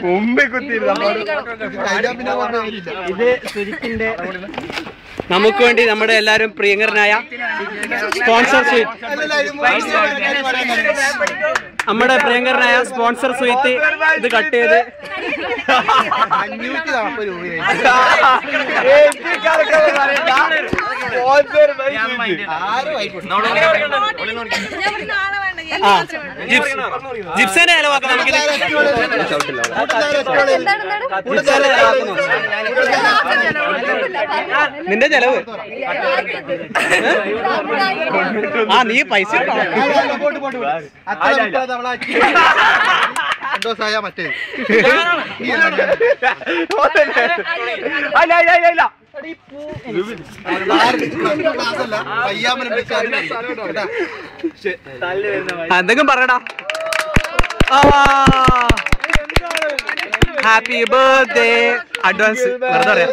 മുമ്പേ കുത്തിയിരുന്നു. ഇത് സുജിത്തിന്റെ നമുക്ക് വേണ്ടി നമ്മുടെ എല്ലാരും പ്രിയങ്കരനായ സ്പോൺസർ സ്വീറ്റ്, നമ്മുടെ പ്രിയങ്കരനായ സ്പോൺസർ സ്വീറ്റ് ഇത് കട്ട് ചെയ്ത് 540 രൂപയായി. ജിപ്സേനെ ചെലവാക്കാം നമുക്ക്. നിന്റെ ചെലവ് നീ പൈസ സന്തോഷായ മറ്റേ എന്തെങ്കിലും പറയടാ. ഹാപ്പി ബർത്ത്ഡേ അഡ്വാൻസ് വെറുതെ പറയാം.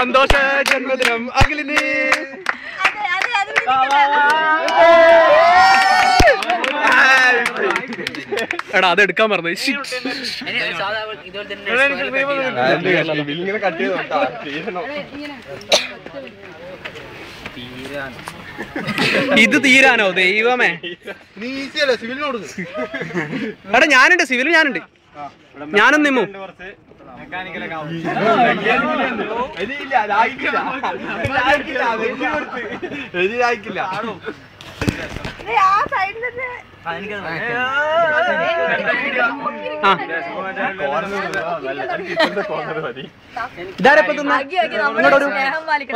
സന്തോഷ ജന്മദിനം അഖിലിന്. എടാ അത് എടുക്കാൻ പറഞ്ഞു. ഇത് തീരാനോ ദൈവമേ. എടാ ഞാനുണ്ട്, സിവിൽ ഞാനുണ്ട്. ഞാനും നിമ്മു. ഇതാരപ്പ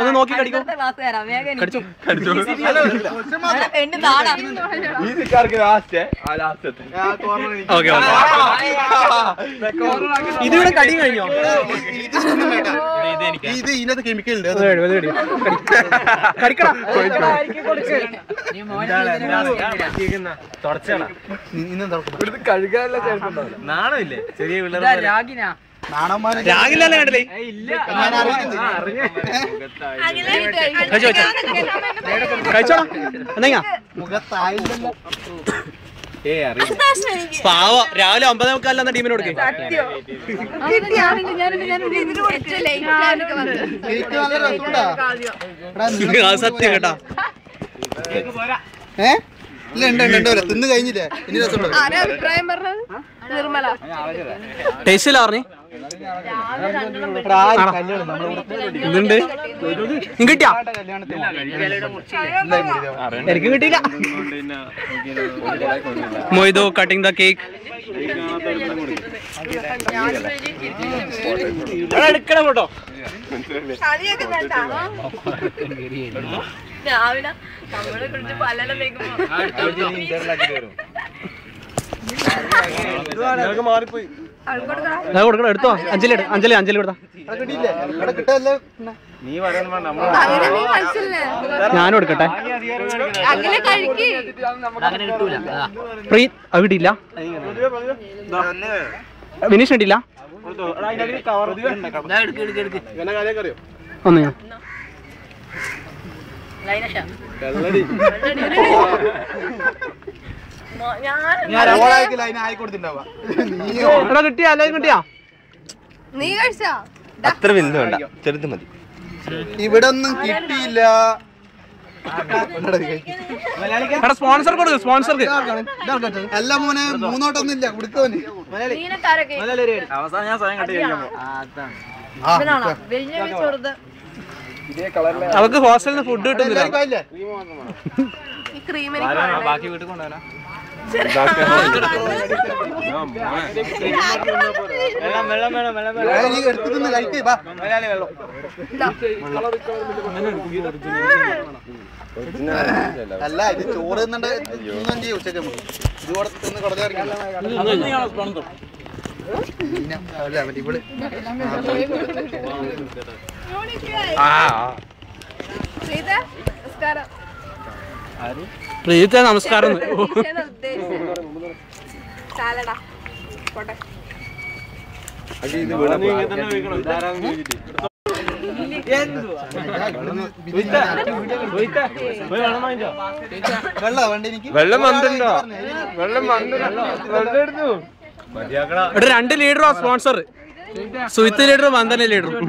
ഒന്ന് നോക്കി കടിക്കോ. ഇതിവിടെ കടി കഴിഞ്ഞോ? ഇത് ഇതിനകത്ത് കെമിക്കൽ ഉണ്ട്. കടിക്കണം. നാണമില്ലേ ചെറിയ രാഗില്ലല്ലേ കണ്ടില്ലേ? കഴിച്ചോളാം എന്നാ പാവ. രാവിലെ 9:45 ടീമിന് കൊടുക്കേ. സത്യം കേട്ടാ. തിന്ന് കഴിഞ്ഞില്ലേ? ഇനി ടേസ്റ്റില്ല പറഞ്ഞു. ഇതുണ്ട്. കിട്ടിയാ? എനിക്കും കിട്ടിയില്ല. മൊയ്തോ കട്ടിംഗ് ദ കേക്ക്. എടുക്കണം കേട്ടോ. രാവിലെ നമ്മളെ കുറിച്ച് പലരും മാറിപ്പോയി. കൊടുക്കണം. എടുത്തോ. അഞ്ജലി അഞ്ജലി അഞ്ജലി കൊടുത്താ. ഞാനും എടുക്കട്ടെ. പ്രീത് അത് കിട്ടിയില്ല. വിനീഷ് കിട്ടിയില്ല. ഒന്ന് കിട്ടിയാ എല്ലാവരും കിട്ടിയാ? നീ കഴിച്ചാ? അത്ര വലുത് വേണ്ട, ചെറുത് മതി. ഇവിടെ ഒന്നും കിട്ടിയില്ല. സ്പോൺസർ കൊടുക്കും. സ്പോൺസർക്ക് അല്ല മോനെ, മൂന്നോട്ടൊന്നും ഇല്ല. കൊടുത്തോന് അവസാനം ഞാൻ സ്വയം കട്ടി അവർക്ക് ഹോസ്റ്റലിൽ നിന്ന് ഫുഡ് കിട്ടുന്നില്ല. ബാക്കി വീട്ടിൽ കൊണ്ടുപോകാനാ. അല്ല ഇത് ചോറ് തിന്നണ്ട. ഉച്ചക്ക് ഇത് തിന്ന് കൊടുത്തിറങ്ങി. പ്രീത നമസ്കാരം. വെള്ളം വേണ്ട എനിക്ക്. വെള്ളം വന്നിട്ടുണ്ടോ? വെള്ളം വന്നിട്ടുണ്ടോ? വെള്ളം എടുത്തു. ഇവിടെ 2 ലീഡറോ സ്പോൺസർ, സുഹിത്ത് ലീഡറും വന്ദന ലീഡറും.